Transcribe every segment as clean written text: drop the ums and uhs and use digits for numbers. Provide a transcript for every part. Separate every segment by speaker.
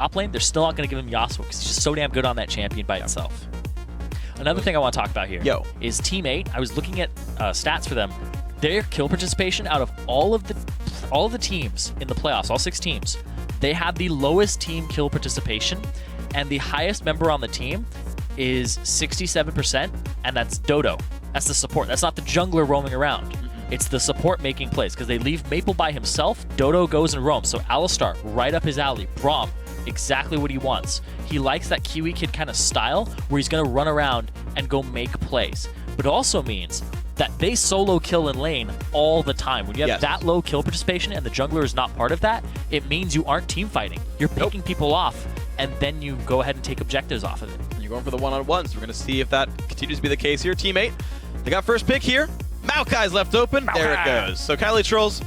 Speaker 1: top lane, they're still not going to give him Yasuo because he's just so damn good on that champion by itself. Another thing I want to talk about here is Team 8. I was looking at stats for them. Their kill participation out of all of the teams in the playoffs, all 6 teams, they have the lowest team kill participation, and the highest member on the team is 67%, and that's Dodo. That's the support. That's not the jungler roaming around. It's the support making plays because they leave Maple by himself. Dodo goes and roams. So Alistar, right up his alley. Braum, exactly what he wants. He likes that Kiwi kid kind of style where he's going to run around and go make plays. But it also means that they solo kill in lane all the time. When you have that low kill participation and the jungler is not part of that, it means you aren't team fighting. You're picking people off, and then you go ahead and take objectives off of it.
Speaker 2: And you're going for the one-on-ones. We're going to see if that continues to be the case here. Team 8, they got first pick here. Maokai's left open. Maokai. There it goes. So Kylie Trolls,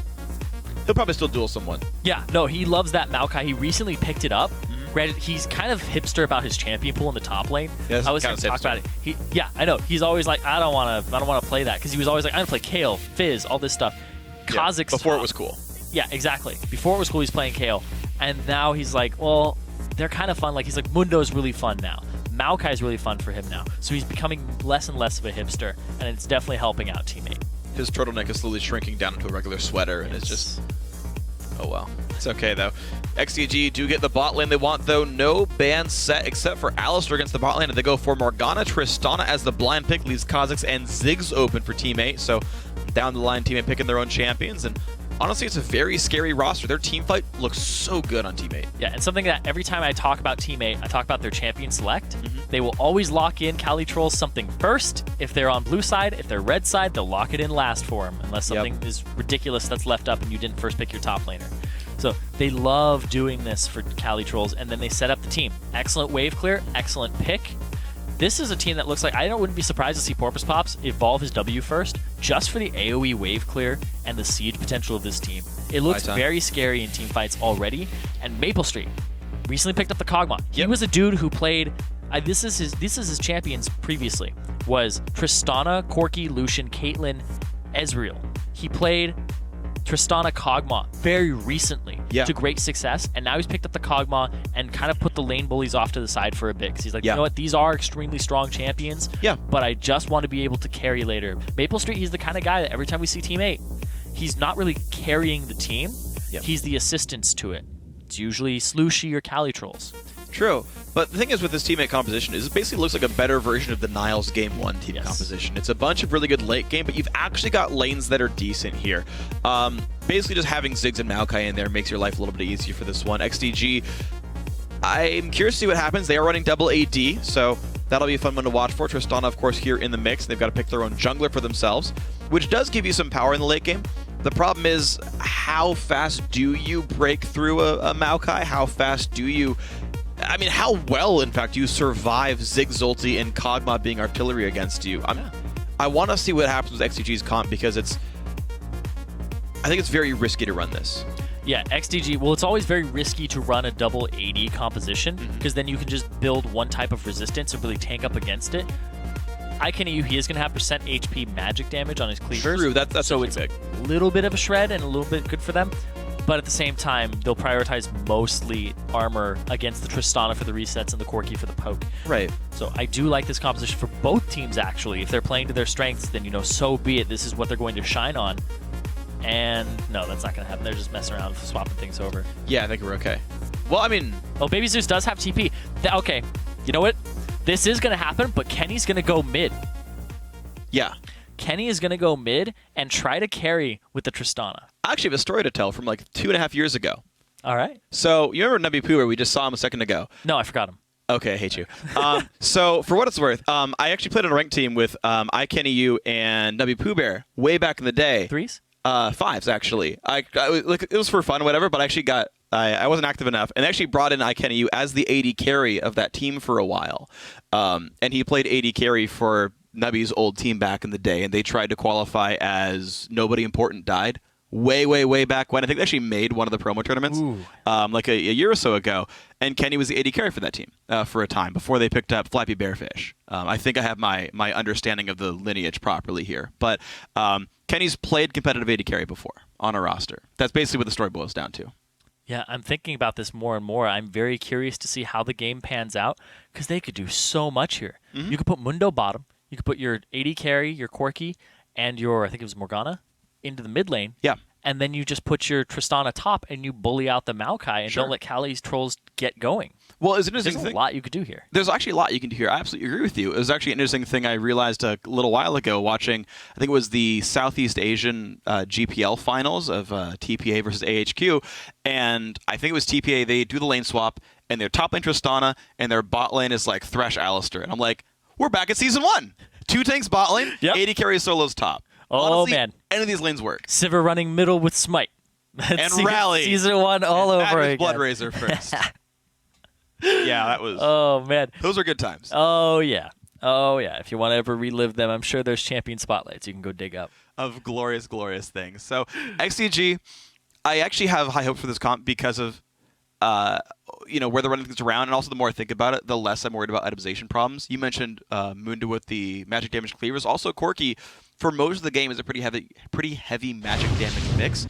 Speaker 2: he'll probably still duel someone.
Speaker 1: Yeah, no, he loves that Maokai. He recently picked it up. Granted, he's kind of hipster about his champion pool in the top lane.
Speaker 2: Yeah,
Speaker 1: I was going to talk about it. Yeah, I know. He's always like, I don't want to play that because he was always like, I'm going to play Kayle, Fizz, all this stuff. Kha'Zix
Speaker 2: before it was cool.
Speaker 1: Yeah, exactly. Before it was cool, he's playing Kayle, and now he's like, well, they're kind of fun. Like he's like, Mundo's really fun now. Maokai's really fun for him now. So he's becoming less and less of a hipster, and it's definitely helping out Team 8.
Speaker 2: His turtleneck is slowly shrinking down into a regular sweater, and it's just, oh well. It's okay, though. XDG do get the bot lane they want, though. No ban set except for Alistar against the bot lane, and they go for Morgana. Tristana as the blind pick leaves Kha'Zix and Ziggs open for Team 8, so down the line, Team 8 picking their own champions, and honestly, it's a very scary roster. Their team fight looks so good on Team 8.
Speaker 1: Yeah, and something that every time I talk about Team 8, I talk about their champion select. They will always lock in Kylie Trolls something first. If they're on blue side, if they're red side, they'll lock it in last for them, unless something is ridiculous that's left up and you didn't first pick your top laner. So they love doing this for Kylie Trolls, and then they set up the team. Excellent wave clear, excellent pick. This is a team that looks like, I wouldn't be surprised to see Porpoise Pops evolve his W first, just for the AoE wave clear and the siege potential of this team. It looks very scary in team fights already, and Maple Street recently picked up the Kog'Maw. He was a dude who played, this is his champions previously, was Tristana, Corki, Lucian, Caitlyn, Ezreal. He played Tristana Kog'Maw very recently to great success, and now he's picked up the Kog'Maw and kind of put the lane bullies off to the side for a bit because he's like, you know what, these are extremely strong champions, but I just want to be able to carry later. Maple Street, he's the kind of guy that every time we see Team 8, he's not really carrying the team, he's the assistants to it. It's usually Slushy or Kylie Trolls.
Speaker 2: True, but the thing is with this teammate composition is it basically looks like a better version of the Niles Game 1 team composition. It's a bunch of really good late game, but you've actually got lanes that are decent here. Basically just having Ziggs and Maokai in there makes your life a little bit easier for this one. XDG, I'm curious to see what happens. They are running double AD, so that'll be a fun one to watch for. Tristana, of course, here in the mix. They've got to pick their own jungler for themselves, which does give you some power in the late game. The problem is, how fast do you break through a Maokai? How fast do you... I mean, how well, in fact, you survive Ziggs ulti and Kog'Maw being artillery against you? I want to see what happens with XDG's comp because I think it's very risky to run this.
Speaker 1: Yeah, XDG, well, it's always very risky to run a double AD composition because then you can just build one type of resistance and really tank up against it. IKNU, he is going to have percent HP magic damage on his cleavers.
Speaker 2: True, that's
Speaker 1: so it's
Speaker 2: big.
Speaker 1: A little bit of a shred and a little bit good for them. But at the same time, they'll prioritize mostly armor against the Tristana for the resets and the Corki for the poke.
Speaker 2: Right.
Speaker 1: So I do like this composition for both teams, actually. If they're playing to their strengths, then, so be it. This is what they're going to shine on. And no, that's not going to happen. They're just messing around, swapping things over.
Speaker 2: Yeah, I think we're okay. Well, I mean...
Speaker 1: Oh, Baby Zeus does have TP. Okay, you know what? This is going to happen, but Kenny's going to go mid.
Speaker 2: Yeah.
Speaker 1: Kenny is going to go mid and try to carry with the Tristana.
Speaker 2: I actually have a story to tell from like 2.5 years ago.
Speaker 1: All right.
Speaker 2: So, you remember Nubby Poo, where we just saw him a second ago?
Speaker 1: No, I forgot him.
Speaker 2: Okay, I hate you. So, for what it's worth, I actually played on a ranked team with IKNU and Nubby Poo Bear way back in the day.
Speaker 1: 3s?
Speaker 2: 5s, actually. Like, it was for fun, whatever, but I actually got... I wasn't active enough, and actually brought in IKNU as the AD carry of that team for a while. And he played AD carry for Nubby's old team back in the day, and they tried to qualify as Nobody Important Died way back when. I think they actually made one of the promo tournaments like a year or so ago, and Kenny was the AD carry for that team for a time before they picked up Flappy Bearfish. I think I have my understanding of the lineage properly here, but Kenny's played competitive AD carry before on a roster. That's basically what the story boils down to.
Speaker 1: Yeah, I'm thinking about this more and more. I'm very curious to see how the game pans out because they could do so much here. You could put Mundo bottom. You could put your AD carry, your Corki, and your, I think it was Morgana, into the mid lane.
Speaker 2: Yeah.
Speaker 1: And then you just put your Tristana top and you bully out the Maokai and don't let Callie's trolls get going.
Speaker 2: Well, it's an interesting
Speaker 1: There's
Speaker 2: thing.
Speaker 1: a lot you could do here.
Speaker 2: There's actually a lot you can do here. I absolutely agree with you. It was actually an interesting thing I realized a little while ago watching, I think it was the Southeast Asian GPL finals of TPA versus AHQ. And I think it was TPA. They do the lane swap, and their top lane Tristana, and their bot lane is like Thresh Alistair. And I'm like, we're back at Season 1. 2 tanks bot lane, 80 carry solos top.
Speaker 1: Oh,
Speaker 2: Honestly,
Speaker 1: man.
Speaker 2: any of these lanes work.
Speaker 1: Sivir running middle with Smite.
Speaker 2: And Rally.
Speaker 1: Season 1 all
Speaker 2: and
Speaker 1: over again.
Speaker 2: Blood Razor first. Yeah, that was...
Speaker 1: Oh, man.
Speaker 2: Those are good times.
Speaker 1: Oh, yeah. Oh, yeah. If you want to ever relive them, I'm sure there's champion spotlights you can go dig up.
Speaker 2: Of glorious, glorious things. So, XDG, I actually have high hopes for this comp because of where they're running things around, and also the more I think about it, the less I'm worried about itemization problems. You mentioned Mundo with the magic damage cleavers. Also, Corki, for most of the game, is a pretty heavy magic damage mix.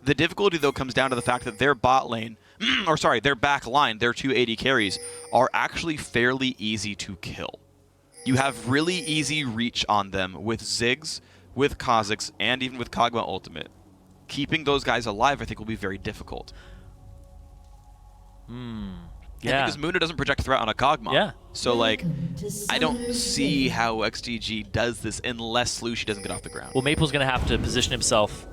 Speaker 2: The difficulty, though, comes down to the fact that their bot lane, their back line, their 2 AD carries, are actually fairly easy to kill. You have really easy reach on them with Ziggs, with Kha'Zix, and even with Kog'Maw Ultimate. Keeping those guys alive, I think, will be very difficult.
Speaker 1: Yeah.
Speaker 2: And because Mundo doesn't project threat on a Kog'Maw.
Speaker 1: Yeah.
Speaker 2: So, like, I don't see how XDG does this unless Slushie doesn't get off the ground.
Speaker 1: Well, Maple's going to have to position himself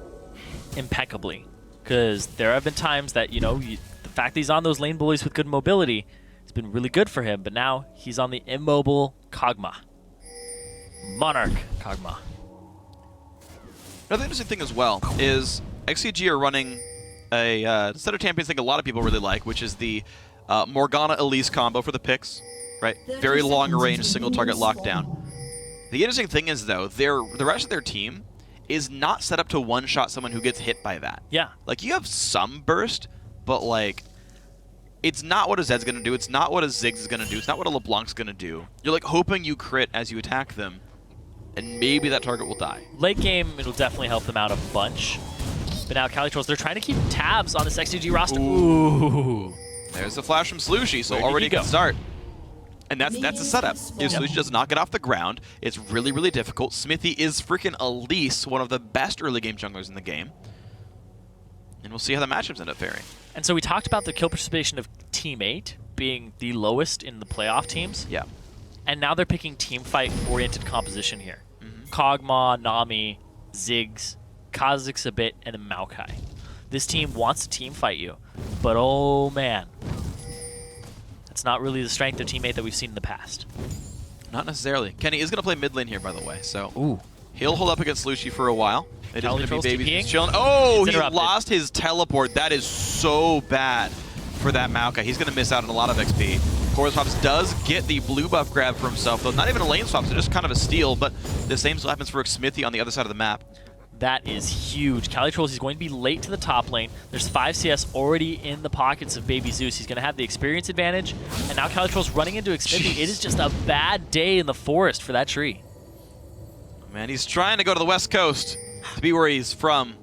Speaker 1: impeccably because there have been times that, the fact that he's on those lane bullies with good mobility has been really good for him, but now he's on the immobile Kog'Maw. Monarch Kog'Maw.
Speaker 2: Another interesting thing as well is XDG are running a set of champions I think a lot of people really like, which is the Morgana Elise combo for the picks, right? Very long range, single target lockdown. The interesting thing is, though, the rest of their team is not set up to one-shot someone who gets hit by that.
Speaker 1: Yeah.
Speaker 2: Like, you have some burst, but, like, it's not what a Zed's going to do. It's not what a Ziggs is going to do. It's not what a LeBlanc's going to do. You're, like, hoping you crit as you attack them, and maybe that target will die.
Speaker 1: Late game, it'll definitely help them out a bunch. But now, Cali Trolls, they're trying to keep tabs on this XDG roster. Ooh.
Speaker 2: There's the flash from Slushie, so
Speaker 1: Where
Speaker 2: already
Speaker 1: did he
Speaker 2: can
Speaker 1: go?
Speaker 2: start. And that's a setup. If Slushie does not get off the ground, it's really, really difficult. Smithy is freaking Elise, one of the best early game junglers in the game. And we'll see how the matchups end up faring.
Speaker 1: And so we talked about the kill participation of Team 8 being the lowest in the playoff teams.
Speaker 2: Yeah.
Speaker 1: And now they're picking team fight-oriented composition here. Kog'Maw, Nami, Ziggs, Kha'Zix a bit, and then Maokai. This team wants to team fight you, but oh man. That's not really the strength of Team 8 that we've seen in the past.
Speaker 2: Not necessarily. Kenny is going to play mid lane here, by the way, so
Speaker 1: Ooh.
Speaker 2: he'll hold up against Slushie for a while. It is going to be Baby
Speaker 1: TPing?
Speaker 2: chilling. Oh, he
Speaker 1: interrupted.
Speaker 2: lost his teleport. That is so bad for that Maokai. He's going to miss out on a lot of XP. Quarterfinals does get the blue buff grab for himself, though. Not even a lane swap, so just kind of a steal, but the same still happens for Smithy on the other side of the map.
Speaker 1: That is huge. Cali Trolls, he's going to be late to the top lane. There's 5 CS already in the pockets of Baby Zeus. He's going to have the experience advantage. And now Cali Trolls running into Xfinity. It is just a bad day in the forest for that tree.
Speaker 2: Man, he's trying to go to the West Coast to be where he's from.
Speaker 1: You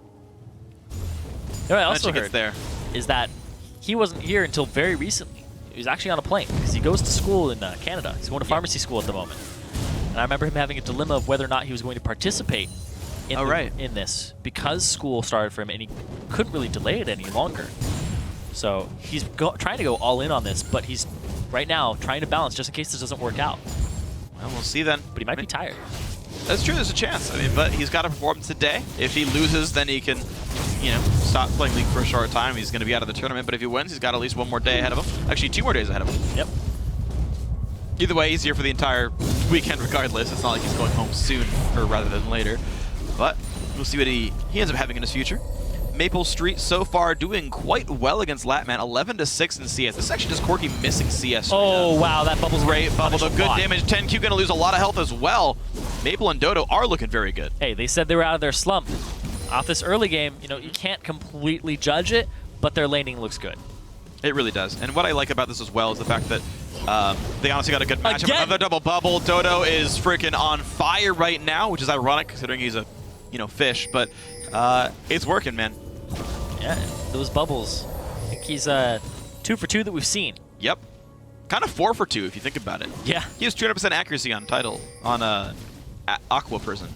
Speaker 1: know what I also
Speaker 2: Gets
Speaker 1: heard
Speaker 2: there.
Speaker 1: is that he wasn't here until very recently. He was actually on a plane because he goes to school in Canada. He's going to pharmacy school at the moment. And I remember him having a dilemma of whether or not he was going to participate in this because school started for him and he couldn't really delay it any longer. So he's trying to go all in on this, but he's right now trying to balance just in case this doesn't work out.
Speaker 2: Well, we'll see then.
Speaker 1: But he might be tired.
Speaker 2: That's true, there's a chance. I mean, but he's got to perform today. If he loses, then he can, stop playing League for a short time. He's going to be out of the tournament. But if he wins, he's got at least one more day ahead of him. Actually, 2 more days ahead of him.
Speaker 1: Yep.
Speaker 2: Either way, he's here for the entire weekend regardless. It's not like he's going home soon, or rather than later. But we'll see what he ends up having in his future. Maple Street so far doing quite well against Latman, 11-6 in CS. This is actually just Corki missing CS.
Speaker 1: Oh, wow, that bubble's
Speaker 2: great bubble, though good damage. 10Q going to lose a lot of health as well. Maple and Dodo are looking very good.
Speaker 1: Hey, they said they were out of their slump. Off this early game, you can't completely judge it, but their laning looks good.
Speaker 2: It really does. And what I like about this as well is the fact that they honestly got a good matchup.
Speaker 1: Again?
Speaker 2: Another double bubble. Dodo is freaking on fire right now, which is ironic considering he's a, fish. But it's working, man.
Speaker 1: Yeah, those bubbles can he's 2 for 2 that we've seen.
Speaker 2: Yep. Kind of 4 for 2 if you think about it.
Speaker 1: Yeah.
Speaker 2: He has 200% accuracy on title, on Aqua Prison.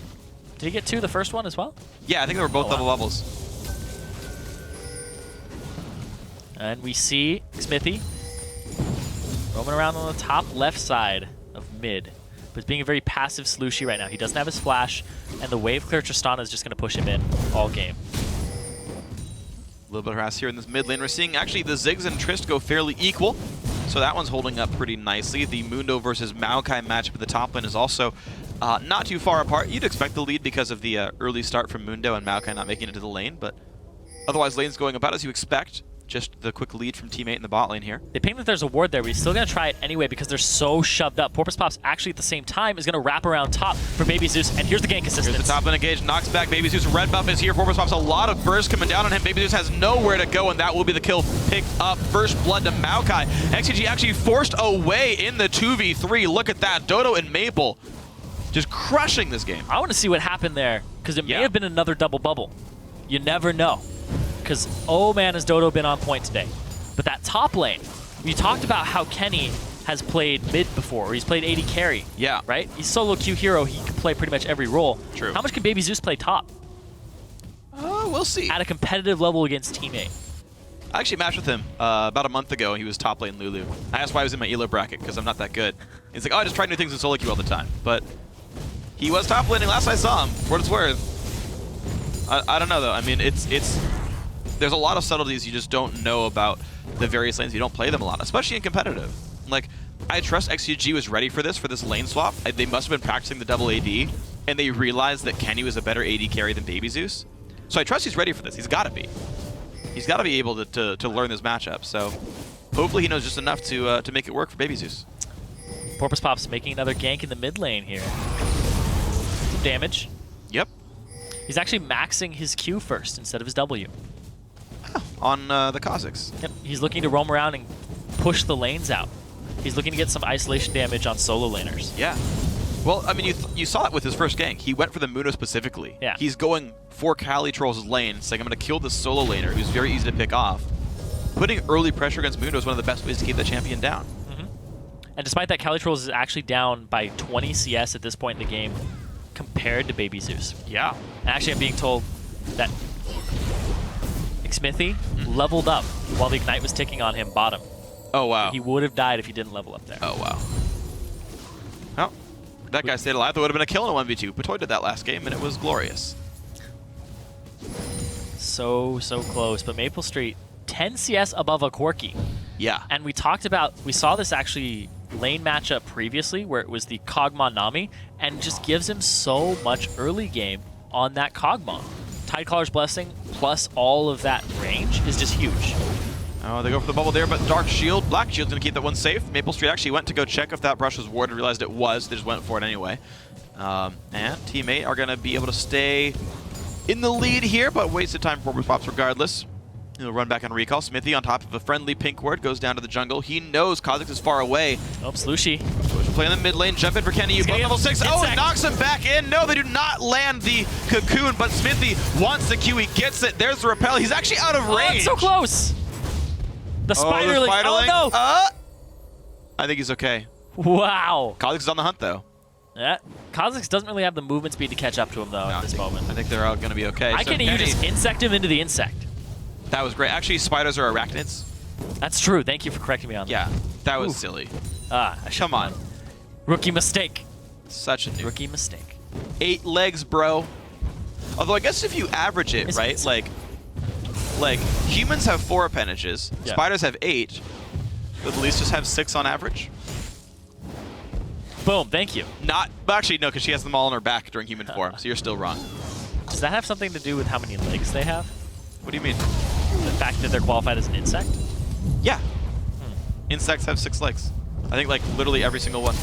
Speaker 1: Did he get 2 the first one as well?
Speaker 2: Yeah, I think they were both double bubbles.
Speaker 1: And we see Smithy roaming around on the top left side of mid. But he's being a very passive Slushy right now. He doesn't have his flash, and the wave clear Tristana is just going to push him in all game.
Speaker 2: A little bit of harass here in this mid lane. We're seeing actually the Ziggs and Trist go fairly equal. So that one's holding up pretty nicely. The Mundo versus Maokai matchup at the top lane is also not too far apart. You'd expect the lead because of the early start from Mundo and Maokai not making it to the lane, but otherwise lane's going about as you expect. Just the quick lead from teammate in the bot lane here.
Speaker 1: They ping that there's a ward there, but he's still going to try it anyway because they're so shoved up. Porpoise Pops actually at the same time is going to wrap around top for Baby Zeus, and here's the gank assistance.
Speaker 2: Here's the top lane engage, knocks back Baby Zeus. Red buff is here. Porpoise Pops, a lot of burst coming down on him. Baby Zeus has nowhere to go, and that will be the kill picked up. First blood to Maokai. XDG actually forced away in the 2v3. Look at that. Dodo and Maple just crushing this game.
Speaker 1: I want to see what happened there because it may have been another double bubble. You never know. Because, oh man, has Dodo been on point today. But that top lane, we talked about how Kenny has played mid before, or he's played AD carry.
Speaker 2: Yeah.
Speaker 1: Right? He's solo queue hero. He can play pretty much every role.
Speaker 2: True.
Speaker 1: How much can Baby Zeus play top?
Speaker 2: We'll see.
Speaker 1: At a competitive level against teammate.
Speaker 2: I actually matched with him about a month ago. He was top lane Lulu. I asked why he was in my ELO bracket, because I'm not that good. He's like, oh, I just try new things in solo queue all the time. But he was top laning last I saw him, for what it's worth. I don't know, though. I mean, there's a lot of subtleties you just don't know about the various lanes. You don't play them a lot, especially in competitive. Like, I trust XDG was ready for this lane swap. They must have been practicing the double AD, and they realized that Kenny was a better AD carry than Baby Zeus. So I trust he's ready for this. He's got to be. He's got to be able to learn this matchup. So hopefully he knows just enough to make it work for Baby Zeus.
Speaker 1: Porpoise Pops making another gank in the mid lane here. Some damage.
Speaker 2: Yep.
Speaker 1: He's actually maxing his Q first instead of his W.
Speaker 2: On the Kazakhs.
Speaker 1: Yep. He's looking to roam around and push the lanes out. He's looking to get some isolation damage on solo laners.
Speaker 2: Yeah. Well, I mean, you saw it with his first gank. He went for the Mundo specifically.
Speaker 1: Yeah.
Speaker 2: He's going for Cali Troll's lane, saying, I'm going to kill this solo laner who's very easy to pick off. Putting early pressure against Mundo is one of the best ways to keep the champion down.
Speaker 1: And despite that, Cali Trolls is actually down by 20 CS at this point in the game compared to Baby Zeus.
Speaker 2: Yeah.
Speaker 1: And actually, I'm being told that Smithy leveled up while the Ignite was ticking on him bottom.
Speaker 2: Oh, wow.
Speaker 1: He would have died if he didn't level up there.
Speaker 2: Oh, wow. Well, that guy stayed alive. There would have been a kill in a 1v2. Patoy did that last game, and it was glorious.
Speaker 1: So close. But Maple Street, 10 CS above a Corki.
Speaker 2: Yeah.
Speaker 1: And we saw this actually lane matchup previously where it was the Kog'Maw Nami, and just gives him so much early game on that Kog'Maw. Tidecaller's Blessing plus all of that range is just huge.
Speaker 2: Oh, they go for the bubble there, but Dark Shield, Black Shield's going to keep that one safe. Maple Street actually went to go check if that brush was warded, realized it was. They just went for it anyway. And teammate are going to be able to stay in the lead here, but wasted time for Porpoise Pops regardless. He'll run back on recall. Smithy on top of a friendly pink ward goes down to the jungle. He knows Kazakhs is far away.
Speaker 1: Oh, Slushy.
Speaker 2: Slushy playing in the mid lane. Jump in for Kenny. You both level 6. Oh, it knocks him back in. No, they do not land the cocoon, but Smithy wants the Q. He gets it. There's the repel. He's actually out of range.
Speaker 1: Oh, it's so close. The spider link. Oh, no.
Speaker 2: I think he's okay.
Speaker 1: Wow.
Speaker 2: Kazakhs is on the hunt, though.
Speaker 1: Yeah. Kazakhs doesn't really have the movement speed to catch up to him, though, at this moment.
Speaker 2: I think they're all going to be okay.
Speaker 1: I can just insect him into the insect.
Speaker 2: That was great. Actually, spiders are arachnids.
Speaker 1: That's true. Thank you for correcting me on that.
Speaker 2: Yeah, that was silly.
Speaker 1: Come on. Rookie mistake.
Speaker 2: Such a
Speaker 1: rookie mistake.
Speaker 2: 8 legs, bro. Although I guess if you average it, right? Like humans have 4 appendages. Yeah. Spiders have 8. But at least just have 6 on average.
Speaker 1: Boom. Thank you.
Speaker 2: Actually, no, because she has them all on her back during human form. So you're still wrong.
Speaker 1: Does that have something to do with how many legs they have?
Speaker 2: What do you mean?
Speaker 1: The fact that they're qualified as an insect?
Speaker 2: Yeah. Insects have 6 legs. I think like literally every single one.
Speaker 1: I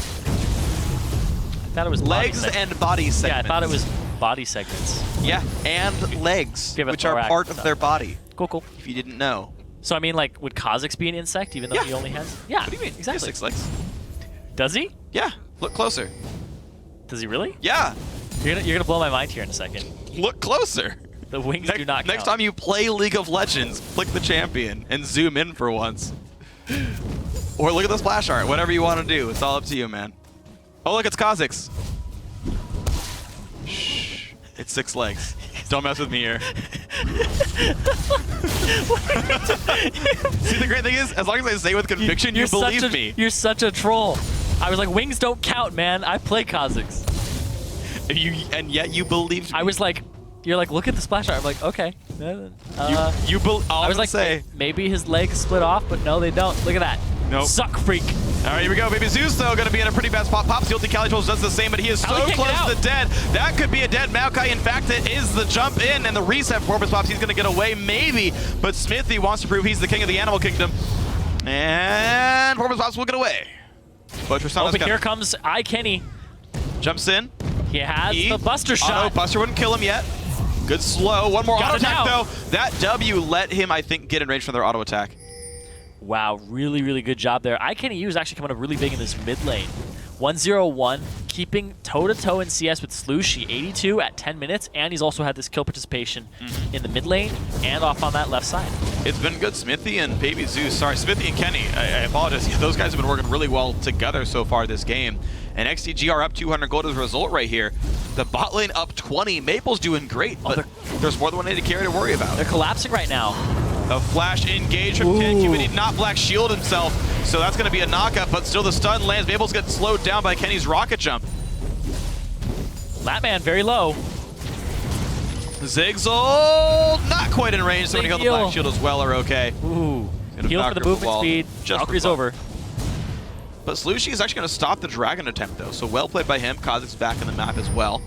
Speaker 1: thought it was
Speaker 2: legs and body segments.
Speaker 1: Yeah, I thought it was body segments.
Speaker 2: Yeah, and legs, which are part of their body.
Speaker 1: Cool.
Speaker 2: If you didn't know.
Speaker 1: So I mean, like, would Kazakhs be an insect even though he only has? Yeah.
Speaker 2: What do you mean?
Speaker 1: Exactly.
Speaker 2: He has 6 legs.
Speaker 1: Does he?
Speaker 2: Yeah. Look closer.
Speaker 1: Does he really?
Speaker 2: Yeah.
Speaker 1: You're gonna blow my mind here in a second.
Speaker 2: Look closer.
Speaker 1: The wings do not count.
Speaker 2: Next time you play League of Legends, click the champion and zoom in for once. Or look at the splash art, whatever you want to do. It's all up to you, man. Oh, look, it's Kha'Zix. Shh. It's 6 legs. Don't mess with me here. See, the great thing is, as long as I say with conviction, you believe me.
Speaker 1: You're such a troll. I was like, wings don't count, man. I play Kha'Zix.
Speaker 2: And yet you believed me.
Speaker 1: I was like, you're like, look at the splash art. I'm like, okay.
Speaker 2: I
Speaker 1: was like,
Speaker 2: say,
Speaker 1: maybe his legs split off, but no, they don't. Look at that.
Speaker 2: Nope.
Speaker 1: Suck freak.
Speaker 2: All right, here we go. Baby Zeus, though, going to be in a pretty bad spot. Pops the ulti. Calitrolls does the same, but he is so close to dead. That could be a dead Maokai. In fact, it is the jump in and the reset for Porpoise Pops. He's going to get away, maybe, but Smithy wants to prove he's the king of the animal kingdom. And Porpoise Pops will get away. But
Speaker 1: but here comes iKenny.
Speaker 2: Jumps in.
Speaker 1: He has the Buster shot.
Speaker 2: Oh, no, Buster wouldn't kill him yet. Good slow. One more auto attack, though. That W let him, I think, get in range from their auto attack.
Speaker 1: Wow, really, really good job there. iKenny is actually coming up really big in this mid lane. 1-0-1, keeping toe-to-toe in CS with Slushie, 82 at 10 minutes, and he's also had this kill participation in the mid lane and off on that left side. It's
Speaker 2: been good. Smithy and Baby Zeus, sorry, Smithy and Kenny, I apologize. Those guys have been working really well together so far this game. And XDG are up 200 gold as a result right here. The bot lane up 20. Maple's doing great, but there's more than one AD carry to worry about.
Speaker 1: They're collapsing right now.
Speaker 2: A flash engage from Kenny, but he did not black shield himself, so that's going to be a knockup, but still the stun lands. Maple's getting slowed down by Kenny's rocket jump.
Speaker 1: Latman very low.
Speaker 2: Zigzal not quite in range, so when he got the black shield as well are okay.
Speaker 1: Ooh. Heal for the movement speed. Valkyrie's over.
Speaker 2: But Slushie is actually going to stop the dragon attempt, though, so well played by him. Kha'Zix back in the map as well.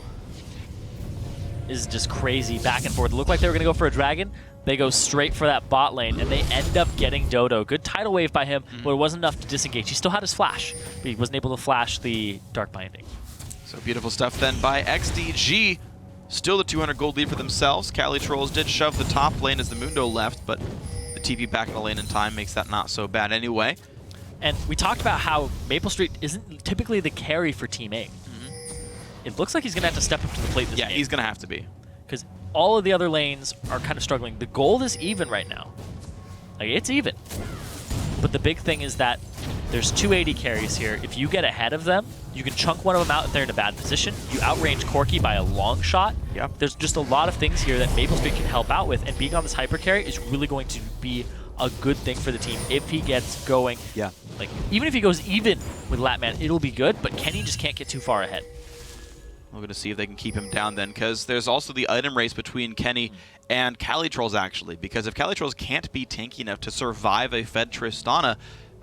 Speaker 1: Is just crazy back and forth. It looked like they were going to go for a dragon. They go straight for that bot lane, and they end up getting Dodo. Good tidal wave by him, but it wasn't enough to disengage. He still had his flash, but he wasn't able to flash the Dark Binding.
Speaker 2: So beautiful stuff then by XDG. Still the 200 gold lead for themselves. Calitrolls did shove the top lane as the Mundo left, but the TP back in the lane in time makes that not so bad anyway.
Speaker 1: And we talked about how Maple Street isn't typically the carry for Team A. It looks like he's going to have to step up to the plate this game.
Speaker 2: Yeah, he's going to have to be.
Speaker 1: Because all of the other lanes are kind of struggling. The gold is even right now. Like, it's even. But the big thing is that there's 2 AD carries here. If you get ahead of them, you can chunk one of them out if they're in a bad position. You outrange Corki by a long shot.
Speaker 2: Yep.
Speaker 1: There's just a lot of things here that Maple Street can help out with, and being on this hyper carry is really going to be a good thing for the team if he gets going.
Speaker 2: Yeah.
Speaker 1: Like, even if he goes even with Latman, it'll be good, but Kenny just can't get too far ahead.
Speaker 2: We're going to see if they can keep him down then, because there's also the item race between Kenny and Calitrolls, actually. Because if Calitrolls can't be tanky enough to survive a fed Tristana,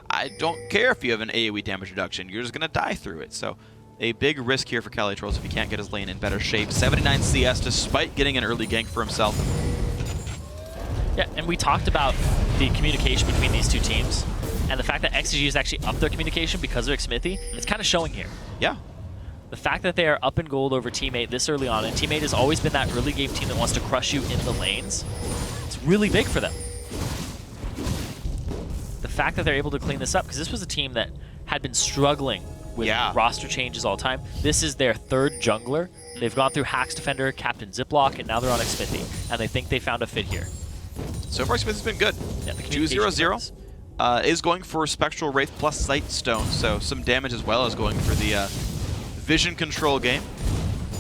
Speaker 2: I don't care if you have an AoE damage reduction. You're just going to die through it. So a big risk here for Calitrolls if he can't get his lane in better shape. 79 CS despite getting an early gank for himself.
Speaker 1: Yeah, and we talked about the communication between these two teams. And the fact that XDG has actually upped their communication because of Xmithy, it's kind of showing here.
Speaker 2: Yeah.
Speaker 1: The fact that they are up in gold over Teammate this early on, and Teammate has always been that early game team that wants to crush you in the lanes, it's really big for them. The fact that they're able to clean this up, because this was a team that had been struggling with roster changes all the time. This is their 3rd jungler. They've gone through Hax Defender, Captain Ziploc, and now they're on Xmithy, and they think they found a fit here.
Speaker 2: So far, Xmithy's been good.
Speaker 1: Yeah,
Speaker 2: 2-0-0. Is going for Spectral Wraith plus Sight Stone, so some damage as well as going for the vision control game.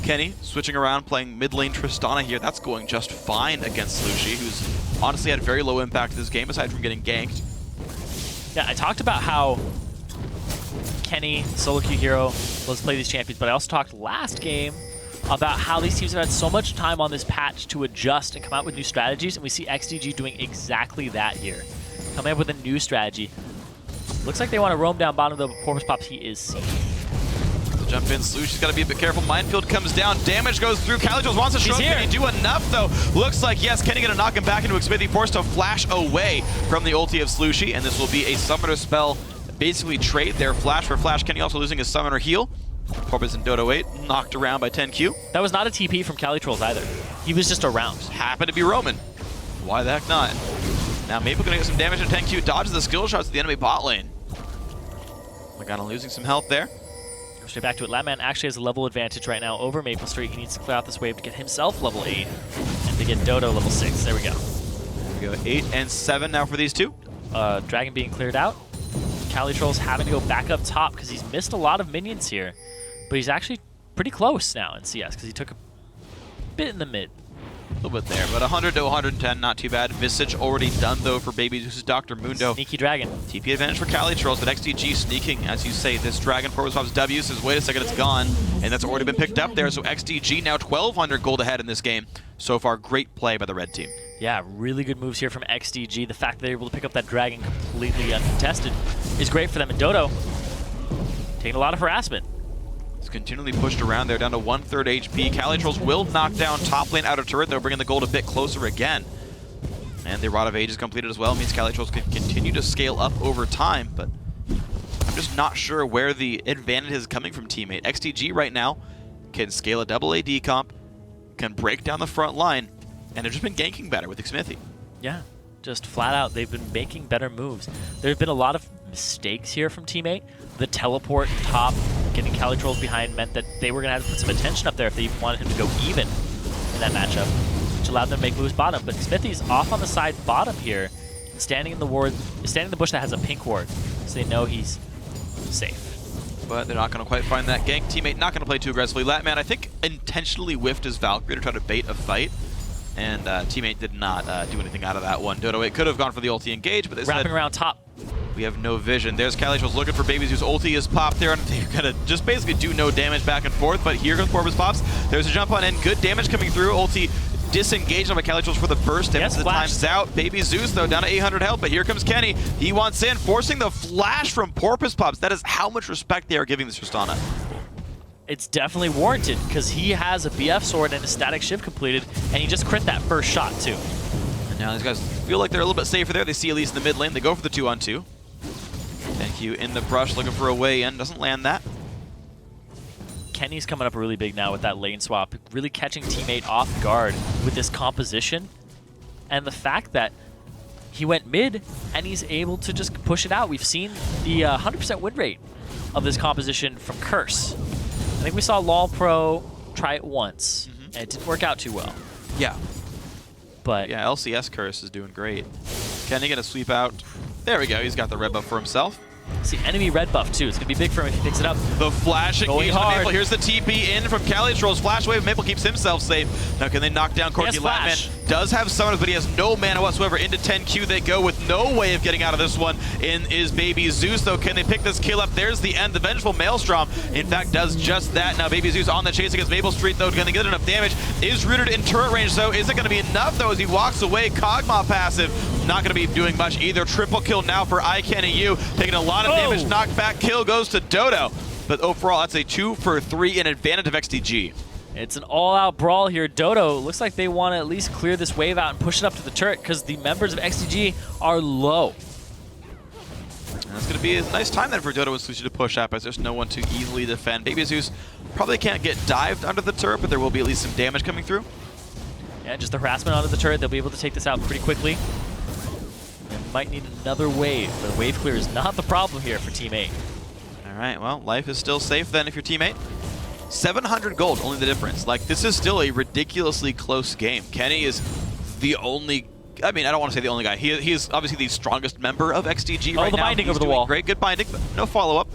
Speaker 2: Kenny switching around, playing mid lane Tristana here. That's going just fine against Slushie, who's honestly had very low impact this game aside from getting ganked.
Speaker 1: Yeah, I talked about how Kenny, solo queue hero, let's play these champions, but I also talked last game about how these teams have had so much time on this patch to adjust and come out with new strategies, and we see XDG doing exactly that here. Coming up with a new strategy. Looks like they want to roam down bottom of the Porpoise Pops. He is seen.
Speaker 2: Jump in, Slushie's got to be a bit careful. Minefield comes down, damage goes through. Calitrolls wants to show up. Can he do enough, though? Looks like, yes, Kenny going to knock him back into Xmithy, forced to flash away from the ulti of Slushie, and this will be a summoner spell. Basically trade their flash for flash. Kenny also losing his summoner heal. Porpoise and Dodo 8 knocked around by 10Q.
Speaker 1: That was not a TP from Calitrolls either. He was just around.
Speaker 2: Happened to be Roman. Why the heck not? Now Maple going to get some damage in 10Q. Dodges the skill shots at the enemy bot lane. Magana losing some health there.
Speaker 1: Straight back to it. Latman actually has a level advantage right now over Maple Street. He needs to clear out this wave to get himself level 8. And They get Dodo level 6. There we go.
Speaker 2: There we go. 8 and 7 now for these two.
Speaker 1: Dragon being cleared out. Calitroll's having to go back up top because he's missed a lot of minions here. But he's actually pretty close now in CS because he took a bit in the mid.
Speaker 2: A little bit there, but 100 to 110, not too bad. Visage already done, though, for Baby Zeus' Dr. Mundo.
Speaker 1: Sneaky Dragon.
Speaker 2: TP advantage for Calitrolls, but XDG sneaking, as you say. This Dragon Porpoise Pops W says, wait a second, it's gone. And that's already been picked up there, so XDG now 1,200 gold ahead in this game. So far, great play by the red team.
Speaker 1: Yeah, really good moves here from XDG. The fact that they're able to pick up that Dragon completely uncontested is great for them. And Dodo taking a lot of harassment.
Speaker 2: It's continually pushed around there, down to 1/3 HP. Calitrolls will knock down top lane outer turret, though, bringing the gold a bit closer again. And the Rod of Age is completed as well. It means Calitrolls can continue to scale up over time, but I'm just not sure where the advantage is coming from teammate. XDG right now can scale a double AD comp, can break down the front line, and they've just been ganking better with Xmithy.
Speaker 1: Yeah, just flat out, they've been making better moves. There have been a lot of mistakes here from teammate. The teleport top, getting Calitrolls behind meant that they were going to have to put some attention up there if they wanted him to go even in that matchup, which allowed them to make moves bottom. But Xmithy's off on the side bottom here, standing in the bush that has a pink ward, so they know he's safe.
Speaker 2: But they're not going to quite find that gank. Teammate not going to play too aggressively. Latman, I think, intentionally whiffed his Valkyrie to try to bait a fight. And teammate did not do anything out of that one. Dodo, it could have gone for the ulti engage, but they
Speaker 1: wrapping around top.
Speaker 2: We have no vision. There's Calitrolls looking for Baby Zeus. Ulti is popped there, and they're going to just basically do no damage back and forth. But here comes Porpoise Pops. There's a jump on in. Good damage coming through. Ulti disengaged on by Calitrolls for the burst. Damage the time's out. Baby Zeus, though, down to 800 health. But here comes Kenny. He wants in, forcing the flash from Porpoise Pops. That is how much respect they are giving this Tristana.
Speaker 1: It's definitely warranted because he has a BF sword and a static shift completed, and he just crit that first shot, too.
Speaker 2: And now these guys feel like they're a little bit safer there. They see Elise in the mid lane. They go for the 2-on-2. Thank you in the brush, looking for a way in. Doesn't land that.
Speaker 1: Kenny's coming up really big now with that lane swap, really catching teammate off guard with this composition. And the fact that he went mid and he's able to just push it out. We've seen the 100% win rate of this composition from Curse. I think we saw LOL Pro try it once, and it didn't work out too well.
Speaker 2: Yeah.
Speaker 1: But
Speaker 2: yeah, LCS Curse is doing great. Kenny gonna sweep out. There we go, he's got the red buff for himself.
Speaker 1: See, enemy red buff too. It's gonna be big for him if he picks it up.
Speaker 2: The flash engage on Maple. Here's the TP in from Calitrolls. Flash wave. Maple keeps himself safe. Now can they knock down Corky Latman? Does have summoners, but he has no mana whatsoever. Into 10Q they go with no way of getting out of this one. In is Baby Zeus, though. Can they pick this kill up? There's the end. The Vengeful Maelstrom, in fact, does just that. Now Baby Zeus on the chase against Maple Street, though. Can they get enough damage? Is rooted in turret range, though. Is it going to be enough, though, as he walks away? Kog'Maw passive. Not going to be doing much either. Triple kill now for iCannyU. Taking a lot of damage. Knockback kill goes to Dodo. But overall, that's a 2 for 3 in advantage of XDG.
Speaker 1: It's an all-out brawl here. Dodo looks like they want to at least clear this wave out and push it up to the turret because the members of XDG are low.
Speaker 2: And that's going to be a nice time then for Dodo and Sushi to push up as there's no one to easily defend. Baby Zeus probably can't get dived under the turret, but there will be at least some damage coming through.
Speaker 1: Yeah, just the harassment onto the turret. They'll be able to take this out pretty quickly. They might need another wave, but wave clear is not the problem here for Team 8.
Speaker 2: All right, well, life is still safe then if you're teammate. 700 gold, only the difference. Like, this is still a ridiculously close game. Kenny is the only, I mean, I don't want to say the only guy. He is obviously the strongest member of XDG right now.
Speaker 1: Oh, the binding over the wall.
Speaker 2: Great, good binding, but no follow-up.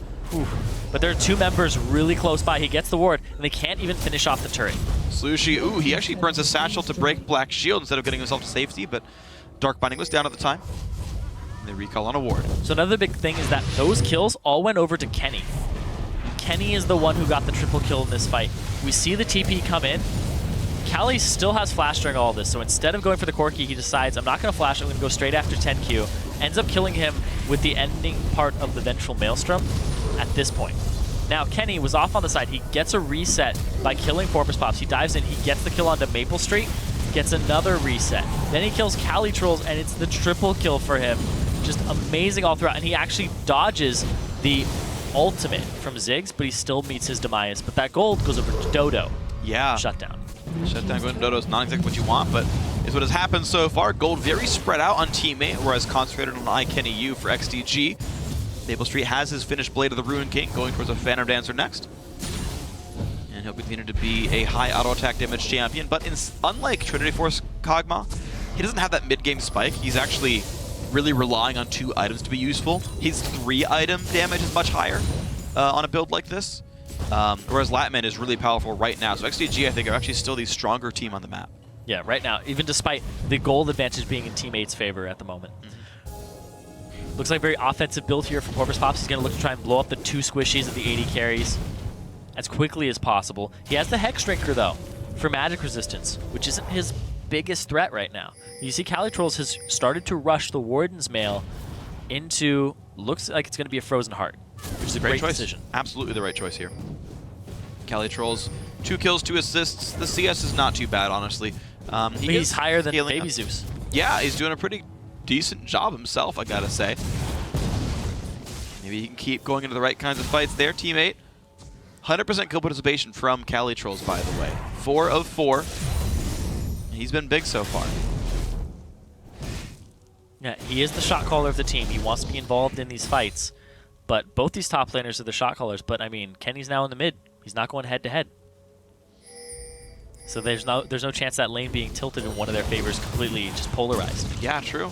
Speaker 1: But there are two members really close by. He gets the ward, and they can't even finish off the turret.
Speaker 2: Slushi, ooh, he actually burns a satchel to break Black Shield instead of getting himself to safety, but Dark Binding was down at the time. And they recall on a ward.
Speaker 1: So another big thing is that those kills all went over to Kenny. Kenny is the one who got the triple kill in this fight. We see the TP come in. Cali still has flash during all of this, so instead of going for the Corki, he decides, I'm not going to flash, I'm going to go straight after 10Q. Ends up killing him with the ending part of the Vengeful Maelstrom at this point. Now, Kenny was off on the side. He gets a reset by killing Porpoise Pops. He dives in, he gets the kill onto Maple Street, gets another reset. Then he kills Calitrolls, and it's the triple kill for him. Just amazing all throughout, and he actually dodges the ultimate from Ziggs, but he still meets his demise. But that gold goes over to Dodo.
Speaker 2: Yeah.
Speaker 1: Shutdown.
Speaker 2: Shutdown going to Dodo is not exactly what you want, but is what has happened so far. Gold very spread out on teammate, whereas concentrated on iCannyU for XDG. Maple Street has his finished Blade of the Ruin King, going towards a Phantom Dancer next. And he'll continue to be a high auto attack damage champion, but unlike Trinity Force Kog'Maw. He doesn't have that mid-game spike. He's actually really relying on 2 items to be useful. His 3-item damage is much higher on a build like this. Whereas Latman is really powerful right now. So XDG, I think, are actually still the stronger team on the map.
Speaker 1: Yeah, right now, even despite the gold advantage being in teammates' favor at the moment. Looks like a very offensive build here from Porpoise Pops. He's going to look to try and blow up the 2 squishies of the AD carries as quickly as possible. He has the Hex Drinker, though, for magic resistance, which isn't his biggest threat right now. You see Calitrolls has started to rush the Warden's Mail into, looks like it's going to be a Frozen Heart, which is a great decision.
Speaker 2: Absolutely the right choice here. Calitrolls, 2 kills, 2 assists. The CS is not too bad, honestly.
Speaker 1: He's higher than Baby Zeus.
Speaker 2: Yeah, he's doing a pretty decent job himself, I gotta say. Maybe he can keep going into the right kinds of fights there, teammate. 100% kill participation from Calitrolls, by the way. 4 of 4. He's been big so far.
Speaker 1: Yeah, he is the shot caller of the team. He wants to be involved in these fights. But both these top laners are the shot callers. But, I mean, Kenny's now in the mid. He's not going head-to-head. So there's no chance that lane being tilted in one of their favors completely just polarized.
Speaker 2: Yeah, true.